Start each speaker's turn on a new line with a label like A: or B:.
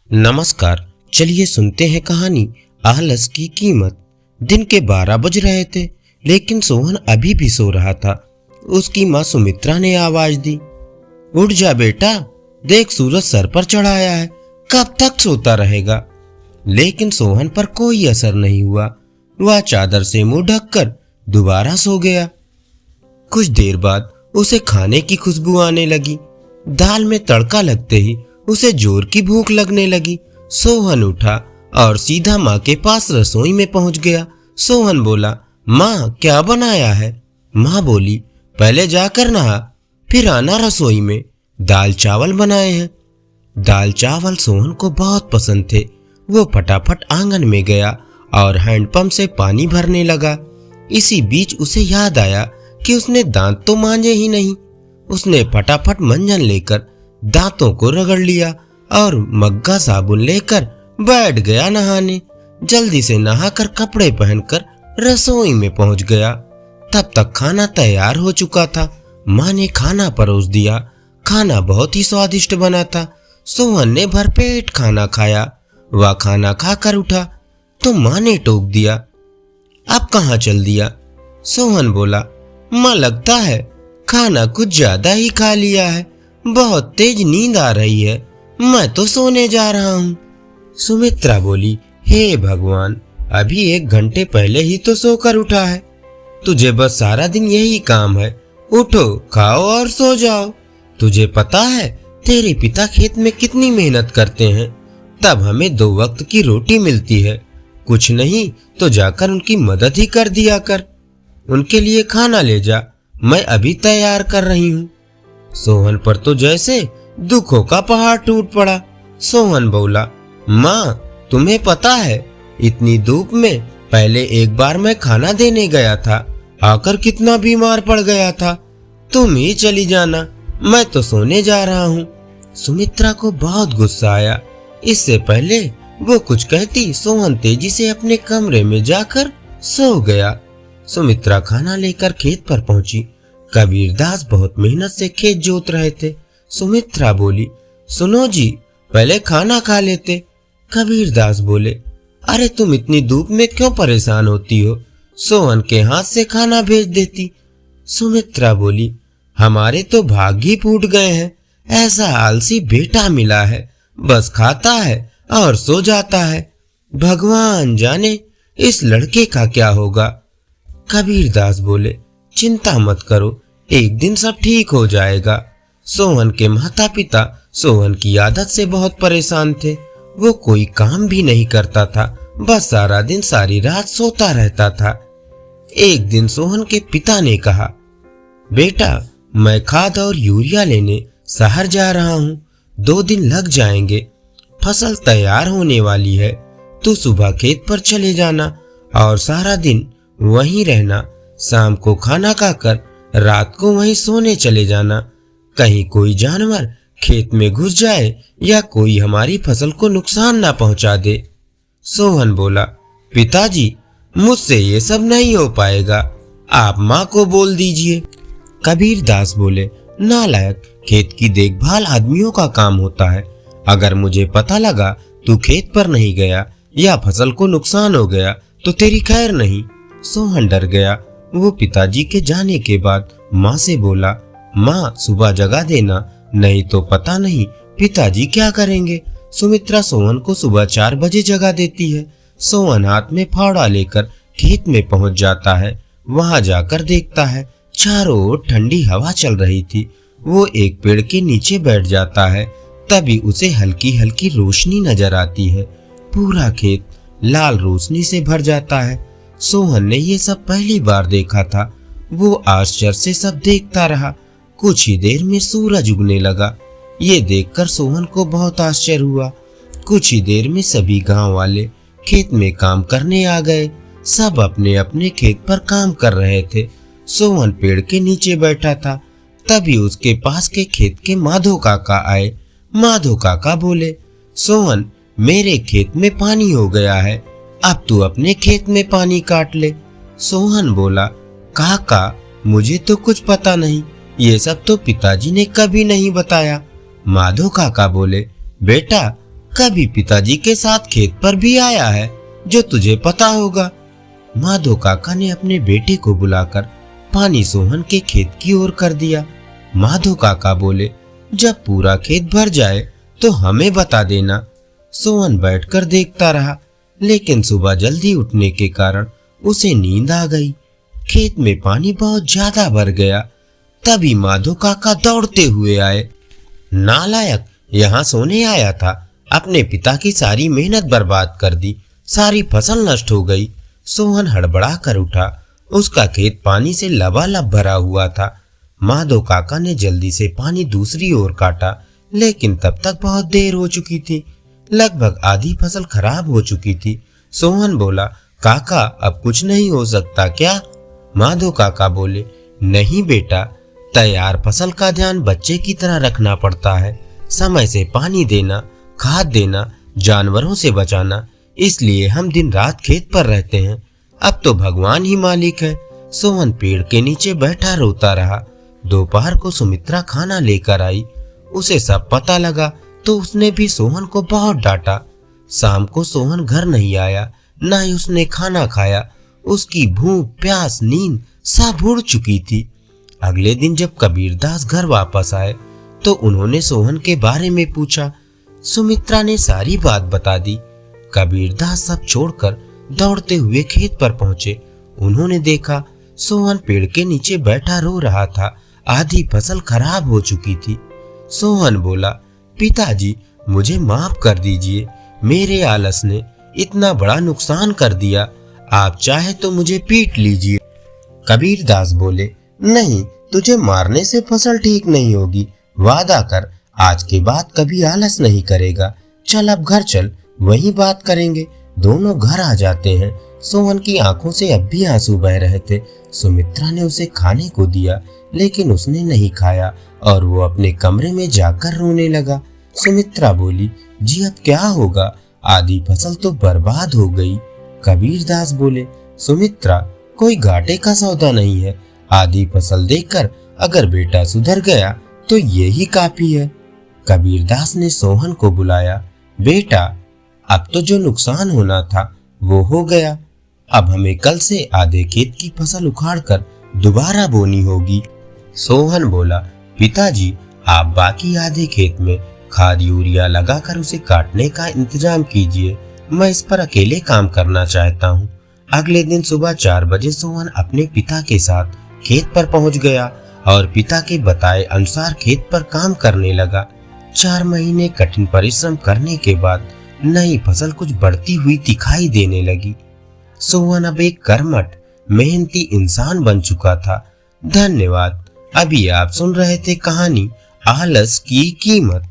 A: नमस्कार। चलिए सुनते हैं कहानी आलस की कीमत। दिन के 12 बज रहे थे, लेकिन सोहन अभी भी सो रहा था। उसकी माँ सुमित्रा ने आवाज दी, उठ जा बेटा, देख सूरज सर पर चढ़ाया है, कब तक सोता रहेगा। लेकिन सोहन पर कोई असर नहीं हुआ। वह चादर से मुंह ढककर दोबारा सो गया। कुछ देर बाद उसे खाने की खुशबू आने लगी। दाल में तड़का लगते ही उसे जोर की भूख लगने लगी। सोहन उठा और सीधा माँ के पास रसोई में पहुंच गया। सोहन बोला, माँ क्या बनाया है? माँ बोली, पहले जाकर नहा, फिर आना रसोई में, दाल चावल बनाए हैं। दाल चावल सोहन को बहुत पसंद थे। वो फटाफट आंगन में गया और हैंडपंप से पानी भरने लगा। इसी बीच उसे याद आया कि उसने दांत तो मांजे ही नहीं। उसने फटाफट मंजन लेकर दांतों को रगड़ लिया और मग्गा साबुन लेकर बैठ गया नहाने। जल्दी से नहाकर कपड़े पहनकर रसोई में पहुंच गया। तब तक खाना तैयार हो चुका था। माँ ने खाना परोस दिया। खाना बहुत ही स्वादिष्ट बना था। सोहन ने भरपेट खाना खाया। वह खाना खाकर उठा तो माँ ने टोक दिया, अब कहाँ चल दिया? सोहन बोला, माँ लगता है खाना कुछ ज्यादा ही खा लिया है, बहुत तेज नींद आ रही है, मैं तो सोने जा रहा हूँ। सुमित्रा बोली, हे भगवान, अभी 1 घंटे पहले ही तो सोकर उठा है। तुझे बस सारा दिन यही काम है, उठो, खाओ और सो जाओ। तुझे पता है तेरे पिता खेत में कितनी मेहनत करते हैं, तब हमें 2 वक्त की रोटी मिलती है। कुछ नहीं तो जाकर उनकी मदद ही कर दिया कर। उनके लिए खाना ले जा, मैं अभी तैयार कर रही हूँ। सोहन पर तो जैसे दुखों का पहाड़ टूट पड़ा। सोहन बोला, माँ तुम्हें पता है, इतनी धूप में पहले एक बार मैं खाना देने गया था, आकर कितना बीमार पड़ गया था। तुम ही चली जाना, मैं तो सोने जा रहा हूँ। सुमित्रा को बहुत गुस्सा आया। इससे पहले वो कुछ कहती, सोहन तेजी से अपने कमरे में जाकर सो गया। सुमित्रा खाना लेकर खेत पर पहुंची। कबीरदास बहुत मेहनत से खेत जोत रहे थे। सुमित्रा बोली, सुनो जी, पहले खाना खा लेते। कबीरदास बोले, अरे तुम इतनी धूप में क्यों परेशान होती हो, सोहन के हाथ से खाना भेज देती। सुमित्रा बोली, हमारे तो भाग्य ही फूट गए हैं, ऐसा आलसी बेटा मिला है, बस खाता है और सो जाता है। भगवान जाने इस लड़के का क्या होगा। कबीरदास बोले, चिंता मत करो, एक दिन सब ठीक हो जाएगा। सोहन के माता पिता सोहन की आदत से बहुत परेशान थे। वो कोई काम भी नहीं करता था, बस सारा दिन सारी रात सोता रहता था। एक दिन सोहन के पिता ने कहा, बेटा मैं खाद और यूरिया लेने शहर जा रहा हूँ, 2 दिन लग जाएंगे, फसल तैयार होने वाली है। तू सुबह खेत पर चले जाना और सारा दिन वहीं रहना। शाम को खाना खाकर रात को वहीं सोने चले जाना। कहीं कोई जानवर खेत में घुस जाए या कोई हमारी फसल को नुकसान ना पहुंचा दे। सोहन बोला, पिताजी मुझसे ये सब नहीं हो पाएगा, आप माँ को बोल दीजिए। कबीरदास बोले, नालायक, खेत की देखभाल आदमियों का काम होता है। अगर मुझे पता लगा तू खेत पर नहीं गया या फसल को नुकसान हो गया तो तेरी खैर नहीं। सोहन डर गया। वो पिताजी के जाने के बाद माँ से बोला, माँ सुबह जगा देना, नहीं तो पता नहीं पिताजी क्या करेंगे। सुमित्रा सोहन को सुबह 4 बजे जगा देती है। सोहन हाथ में फावड़ा लेकर खेत में पहुंच जाता है। वहां जाकर देखता है चारों ओर ठंडी हवा चल रही थी। वो एक पेड़ के नीचे बैठ जाता है। तभी उसे हल्की हल्की रोशनी नजर आती है। पूरा खेत लाल रोशनी से भर जाता है। सोहन ने ये सब पहली बार देखा था। वो आश्चर्य से सब देखता रहा। कुछ ही देर में सूरज उगने लगा। ये देखकर सोहन को बहुत आश्चर्य हुआ। कुछ ही देर में सभी गांव वाले खेत में काम करने आ गए। सब अपने अपने खेत पर काम कर रहे थे। सोहन पेड़ के नीचे बैठा था। तभी उसके पास के खेत के माधो काका आए। माधो काका बोले, सोहन मेरे खेत में पानी हो गया है, अब तू अपने खेत में पानी काट ले। सोहन बोला, काका मुझे तो कुछ पता नहीं, ये सब तो पिताजी ने कभी नहीं बताया। माधो काका बोले, बेटा कभी पिताजी के साथ खेत पर भी आया है, जो तुझे पता होगा। माधो काका ने अपने बेटे को बुलाकर पानी सोहन के खेत की ओर कर दिया। माधो काका बोले, जब पूरा खेत भर जाए तो हमें बता देना। सोहन बैठकर देखता रहा, लेकिन सुबह जल्दी उठने के कारण उसे नींद आ गई। खेत में पानी बहुत ज्यादा भर गया। तभी माधो काका दौड़ते हुए आए। नालायक, यहाँ सोने आया था, अपने पिता की सारी मेहनत बर्बाद कर दी, सारी फसल नष्ट हो गई। सोहन हड़बड़ा कर उठा। उसका खेत पानी से लबालब भरा हुआ था। माधो काका ने जल्दी से पानी दूसरी ओर काटा, लेकिन तब तक बहुत देर हो चुकी थी। लगभग आधी फसल खराब हो चुकी थी। सोहन बोला, काका अब कुछ नहीं हो सकता क्या? माधो काका बोले, नहीं बेटा, तैयार फसल का ध्यान बच्चे की तरह रखना पड़ता है। समय से पानी देना, खाद देना, जानवरों से बचाना, इसलिए हम दिन रात खेत पर रहते हैं। अब तो भगवान ही मालिक है। सोहन पेड़ के नीचे बैठा रोता रहा। दोपहर को सुमित्रा खाना लेकर आई। उसे सब पता लगा तो उसने भी सोहन को बहुत डांटा। शाम को सोहन घर नहीं आया, न ही उसने खाना खाया। उसकी भूख, प्यास, नींद सब उड़ चुकी थी। अगले दिन जब कबीरदास घर वापस आए तो उन्होंने सोहन के बारे में पूछा। सुमित्रा ने सारी बात बता दी। कबीरदास सब छोड़कर दौड़ते हुए खेत पर पहुंचे। उन्होंने देखा सोहन पेड़ के नीचे बैठा रो रहा था। आधी फसल खराब हो चुकी थी। सोहन बोला, पिताजी मुझे माफ कर दीजिए, मेरे आलस ने इतना बड़ा नुकसान कर दिया। आप चाहे तो मुझे पीट लीजिए। कबीरदास बोले, नहीं, तुझे मारने से फसल ठीक नहीं होगी। वादा कर, आज के बाद कभी आलस नहीं करेगा। चल अब घर चल, वहीं बात करेंगे। दोनों घर आ जाते हैं। सोहन की आंखों से अब भी आंसू बह रहे थे। सुमित्रा ने उसे खाने को दिया, लेकिन उसने नहीं खाया और वो अपने कमरे में जाकर रोने लगा। सुमित्रा बोली, जी अब क्या होगा? आधी फसल तो बर्बाद हो गई। कबीरदास बोले, सुमित्रा, कोई घाटे का सौदा नहीं है। आधी फसल देकर अगर बेटा सुधर गया तो यही काफी है। कबीरदास ने सोहन को बुलाया। बेटा, अब तो जो नुकसान होना था वो हो गया। अब हमें कल से आधे खेत की फसल उखाड़कर दोबारा बोनी होगी। सोहन बोला, पिताजी आप बाकी आधे खेत में खाद यूरिया लगाकर उसे काटने का इंतजाम कीजिए। मैं इस पर अकेले काम करना चाहता हूँ। अगले दिन सुबह 4 बजे सोहन अपने पिता के साथ खेत पर पहुँच गया और पिता के बताए अनुसार खेत पर काम करने लगा। 4 महीने कठिन परिश्रम करने के बाद नई फसल कुछ बढ़ती हुई दिखाई देने लगी। सोहन अब एक कर्मठ, मेहनती इंसान बन चुका था। धन्यवाद। अभी आप सुन रहे थे कहानी आलस की कीमत।